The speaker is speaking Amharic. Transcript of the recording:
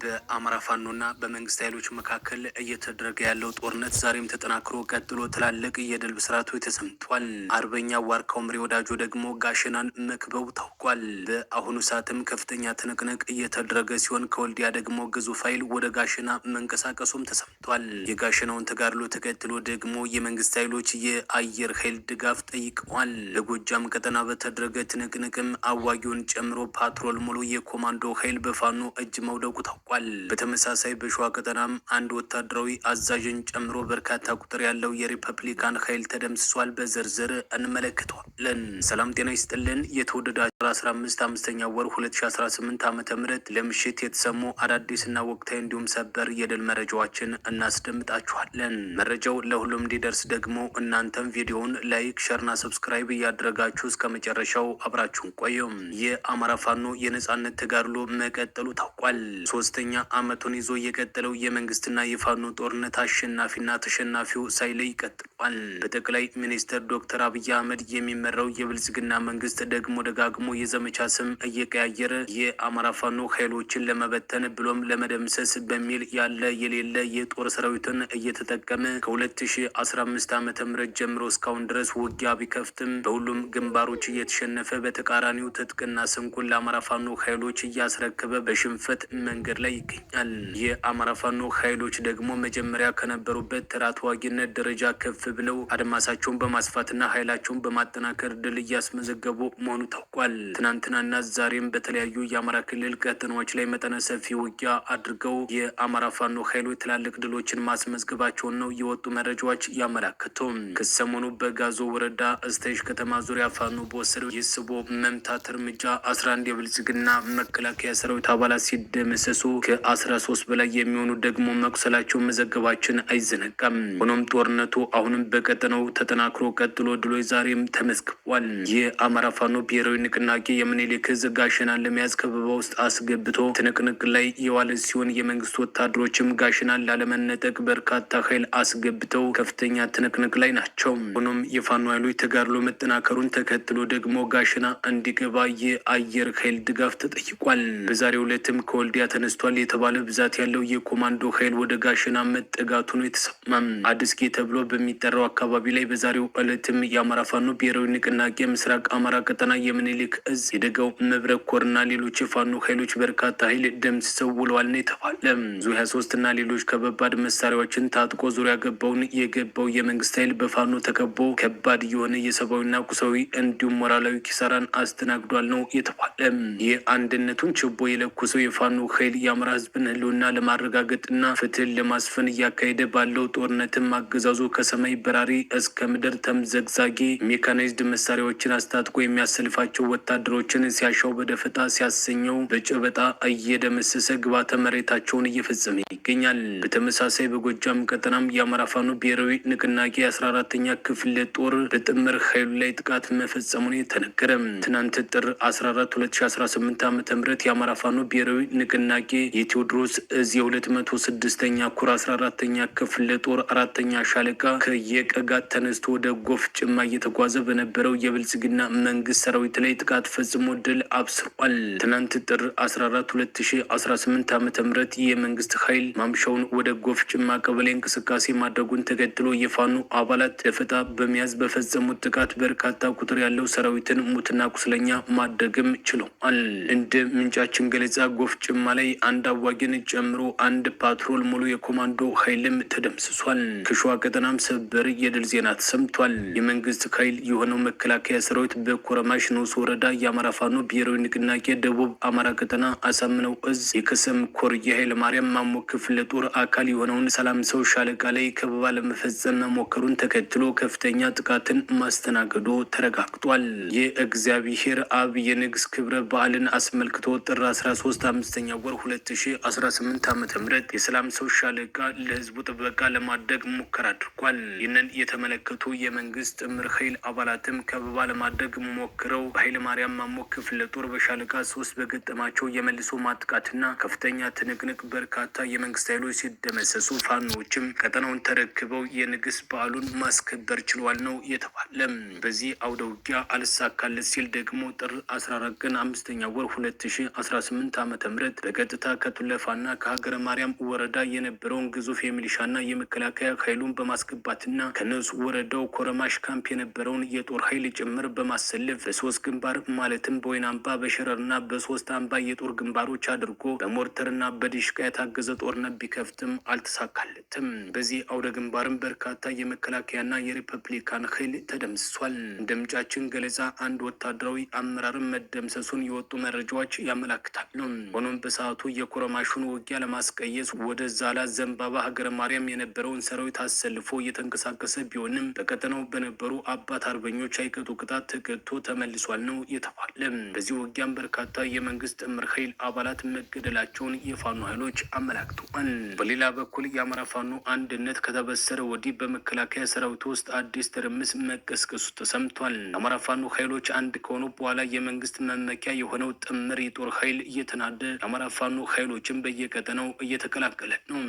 በአማራ ፋኖና በመንግስት ኃይሎች መካከል እየተደረገ ያለው ጦርነት ዛሬም ተጠናክሮ ቀጥሎ ትላልቅ የድል ብስራቶች ተሰምቷል። አርበኛ ዋርካው ምሬ ወዳጆ ደግሞ ጋሸናን መክበው ታውቋል። በአሁኑ ሰዓትም ከፍተኛ ትንቅንቅ እየተደረገ ሲሆን ከወልዲያ ደግሞ ግዙፍ ኃይል ወደ ጋሸና መንቀሳቀሱም ተሰምቷል። የጋሸናውን ተጋድሎ ተከትሎ ደግሞ የመንግስት ኃይሎች የአየር ኃይል ድጋፍ ጠይቀዋል። በጎጃም ቀጠና በተደረገ ትንቅንቅም አዋጊውን ጨምሮ ፓትሮል ሙሉ የኮማንዶ ኃይል በፋኖ እጅ መውደቁ ታውቋል። በተመሳሳይ በሸዋ ቀጠናም አንድ ወታደራዊ አዛዥን ጨምሮ በርካታ ቁጥር ያለው የሪፐብሊካን ኃይል ተደምስሷል። በዝርዝር እንመለከተዋለን። ሰላም ጤና ይስጥልን። የተወደዳችሁ 15ኛ ወር 2018 ዓ.ም ለምሽት የተሰሙ አዳዲስና ወቅታዊ እንዲሁም ሰበር የድል መረጃዎችን እናስደምጣችኋለን። መረጃው ለሁሉም እንዲደርስ ደግሞ እናንተም ቪዲዮውን ላይክ፣ ሸርና ሰብስክራይብ እያደረጋችሁ እስከ መጨረሻው አብራችሁን ቆዩም። የአማራ ፋኖ የነጻነት ተጋድሎ መቀጠሉ ታውቋል። ሶስተኛ ዓመቱን ይዞ የቀጠለው የመንግስትና የፋኖ ጦርነት አሸናፊና ተሸናፊው ሳይለይ ቀጥሏል። በጠቅላይ ሚኒስትር ዶክተር አብይ አህመድ የሚመራው የብልጽግና መንግስት ደግሞ ደጋግሞ የዘመቻ ስም እየቀያየረ የአማራ ፋኖ ኃይሎችን ለመበተን ብሎም ለመደምሰስ በሚል ያለ የሌለ የጦር ሰራዊትን እየተጠቀመ ከ2015 ዓ.ም ጀምሮ እስካሁን ድረስ ውጊያ ቢከፍትም በሁሉም ግንባሮች እየተሸነፈ በተቃራኒው ትጥቅና ስንቁን ለአማራ ፋኖ ኃይሎች እያስረከበ በሽንፈት መንገድ ላይ ይገኛል። የአማራ ፋኖ ኃይሎች ደግሞ መጀመሪያ ከነበሩበት ተራ ተዋጊነት ደረጃ ከፍ ብለው አድማሳቸውን በማስፋትና ኃይላቸውን በማጠናከር ድል እያስመዘገቡ መሆኑ ታውቋል። ትናንትናና ዛሬም በተለያዩ የአማራ ክልል ቀጠናዎች ላይ መጠነ ሰፊ ውጊያ አድርገው የአማራ ፋኖ ኃይሎች ትላልቅ ድሎችን ማስመዝገባቸውን ነው የወጡ መረጃዎች ያመላከቱ። ከሰሞኑ በጋዞ ወረዳ እስቴሽ ከተማ ዙሪያ ፋኖ በወሰደው የስቦ መምታት እርምጃ 11 የብልጽግና መከላከያ ሰራዊት አባላት ሲደመሰሱ ከ13 በላይ የሚሆኑ ደግሞ መቁሰላቸው መዘገባችን አይዘነጋም። ሆኖም ጦርነቱ አሁንም በቀጠናው ተጠናክሮ ቀጥሎ ድሎች ዛሬም ተመዝግቧል። የአማራ ፋኖ ብሔራዊ ንቅናቄ የምኒልክ ዕዝ ጋሸናን ለመያዝ ከበባ ውስጥ አስገብቶ ትንቅንቅ ላይ የዋለ ሲሆን የመንግስት ወታደሮችም ጋሸናን ላለመነጠቅ በርካታ ኃይል አስገብተው ከፍተኛ ትንቅንቅ ላይ ናቸው። ሆኖም የፋኖ ኃይሎች ተጋድሎ መጠናከሩን ተከትሎ ደግሞ ጋሸና እንዲገባ የአየር ኃይል ድጋፍ ተጠይቋል። በዛሬው ዕለትም ከወልዲያ ተነስቷል የተባለ ብዛት ያለው የኮማንዶ ኃይል ወደ ጋሸና መጠጋቱ ነው የተሰማም። አድስጌ ተብሎ በሚጠራው አካባቢ ላይ በዛሬው ዕለትም የአማራ ፋኖ ብሔራዊ ንቅናቄ ምስራቅ አማራ ቀጠና የምኒልክ ዕዝ የደጋው መብረቅ ኮርና ሌሎች የፋኖ ኃይሎች በርካታ ኃይል ደምስሰው ውለዋል ነው የተባለ። ዙ 23 እና ሌሎች ከባድ መሳሪያዎችን ታጥቆ ዙሪያ ገባውን የገባው የመንግስት ኃይል በፋኖ ተከቦ ከባድ የሆነ የሰብአዊና ቁሳዊ እንዲሁም ሞራላዊ ኪሳራን አስተናግዷል ነው የተባለ። የአንድነቱን ችቦ የለኮሰው የፋኖ ኃይል የአማራ ህዝብን ህልውና ለማረጋገጥና ፍትህን ለማስፈን እያካሄደ ባለው ጦርነትም አገዛዙ ከሰማይ በራሪ እስከ ምድር ተምዘግዛጊ ሜካናይዝድ መሳሪያዎችን አስታጥቆ የሚያሰልፋቸው ወታደሮችን ሲያሻው በደፈጣ ሲያሰኘው በጨበጣ እየደመሰሰ ግባተ መሬታቸውን እየፈጸመ ይገኛል። በተመሳሳይ በጎጃም ቀጠናም የአማራ ፋኖ ብሔራዊ ንቅናቄ 14ኛ ክፍለ ጦር በጥምር ኃይሉ ላይ ጥቃት መፈጸሙን የተነገረ። ትናንት ጥር 14 2018 ዓ.ም የአማራ ፋኖ ብሔራዊ ንቅናቄ የቴዎድሮስ ዕዝ የ206ኛ ኩር 14ኛ ክፍለ ጦር 4ኛ ሻለቃ ከየቀጋት ተነስቶ ወደ ጎፍ ጭማ እየተጓዘ በነበረው የብልጽግና መንግስት ሰራዊት ላይ ጥቃት ፈጽሞ ድል አብስሯል። ትናንት ጥር 14 2018 ዓ.ም የመንግስት ኃይል ማምሻውን ወደ ጎፍ ጭማ ቀበሌ እንቅስቃሴ ማድረጉን ተከትሎ የፋኖ አባላት ደፈጣ በመያዝ በፈጸሙት ጥቃት በርካታ ቁጥር ያለው ሰራዊትን ሙትና ቁስለኛ ማድረግም ችለዋል። እንደ ምንጫችን ገለጻ ጎፍ ጭማ ላይ አንድ አዋጊን ጨምሮ አንድ ፓትሮል ሙሉ የኮማንዶ ኃይልም ተደምስሷል። ከሸዋ ቀጠናም ሰበር የድል ዜና ተሰምቷል። የመንግስት ኃይል የሆነው መከላከያ ሰራዊት በኮረማሽ ንዑስ ወረዳ የአማራ ፋኖ ብሔራዊ ንቅናቄ ደቡብ አማራ ቀጠና አሳምነው ዕዝ የከሰም ኮር የኃይለ ማርያም ማሞ ክፍለ ጦር አካል የሆነውን ሰላም ሰው ሻለቃ ላይ ከበባ ለመፈጸም መሞከሩን ተከትሎ ከፍተኛ ጥቃትን ማስተናገዱ ተረጋግጧል። የእግዚአብሔር አብ የንግስ ክብረ በዓልን አስመልክቶ ጥር 13 5ኛ ወር 2018 ዓ.ም የሰላም ሰው ሻለቃ ለህዝቡ ጥበቃ ለማድረግ ሙከራ አድርጓል። ይህንን የተመለከቱ የመንግስት ጥምር ኃይል አባላትም ከበባ ለማድረግ ሞክረው በኃይለ ማርያም ማሞ ክፍለ ጦር በሻለቃ 3 በገጠማቸው የመልሶ ማጥቃትና ከፍተኛ ትንቅንቅ በርካታ የመንግስት ኃይሎች ሲደመሰሱ ፋኖዎችም ቀጠናውን ተረክበው የንግስ በዓሉን ማስከበር ችሏል ነው የተባለ። በዚህ አውደ ውጊያ አልሳካለት ሲል ደግሞ ጥር 14 ቀን 5ኛ ወር 2018 ዓ.ም በቀጥታ ከቱለፋና ከሀገረ ማርያም ወረዳ የነበረውን ግዙፍ የሚሊሻና የመከላከያ ኃይሉን በማስገባትና ከነሱ ወረዳው ኮረማሽ ካምፕ የነበረውን የጦር ኃይል ጭምር በማሰለፍ በ3 ግንባር ማለትም በወይን አምባ፣ በሸረርና በ3 አምባ የጦር ግንባሮች አድርጎ በሞርተርና በዲሽቃ የታገዘ ጦርነት ቢከፍትም አልተሳካለትም። በዚህ አውደ ግንባርም በርካታ የመከላከያና የሪፐብሊካን ኃይል ተደምስሷል። እንደ ምንጫችን ገለጻ አንድ ወታደራዊ አመራርን መደምሰሱን የወጡ መረጃዎች ያመላክታሉ። ሆኖም በሰዓቱ የኮረማሹን ውጊያ ለማስቀየስ ወደ ዛላ ዘንባባ ሀገረ ማርያም የነበረውን ሰራዊት አሰልፎ እየተንቀሳቀሰ ቢሆንም በቀጠናው በነበሩ አባት አርበኞች አይቀጡ ቅጣት ተቀጥቶ ተመልሷል ነው የተባለ። በዚህ ውጊያም በርካታ የመንግስት ጥምር ኃይል አባላት መገደላቸውን የፋኖ ኃይሎች አመላክተዋል። በሌላ በኩል የአማራ ፋኖ አንድነት ከተበሰረ ወዲህ በመከላከያ ሰራዊት ውስጥ አዲስ ትርምስ መቀስቀሱ ተሰምቷል። የአማራ ፋኖ ኃይሎች አንድ ከሆኑ በኋላ የመንግስት መመኪያ የሆነው ጥምር የጦር ኃይል እየተናደ የአማራ ፋኖ ኃይሎችን በየቀጠናው እየተቀላቀለ ነው።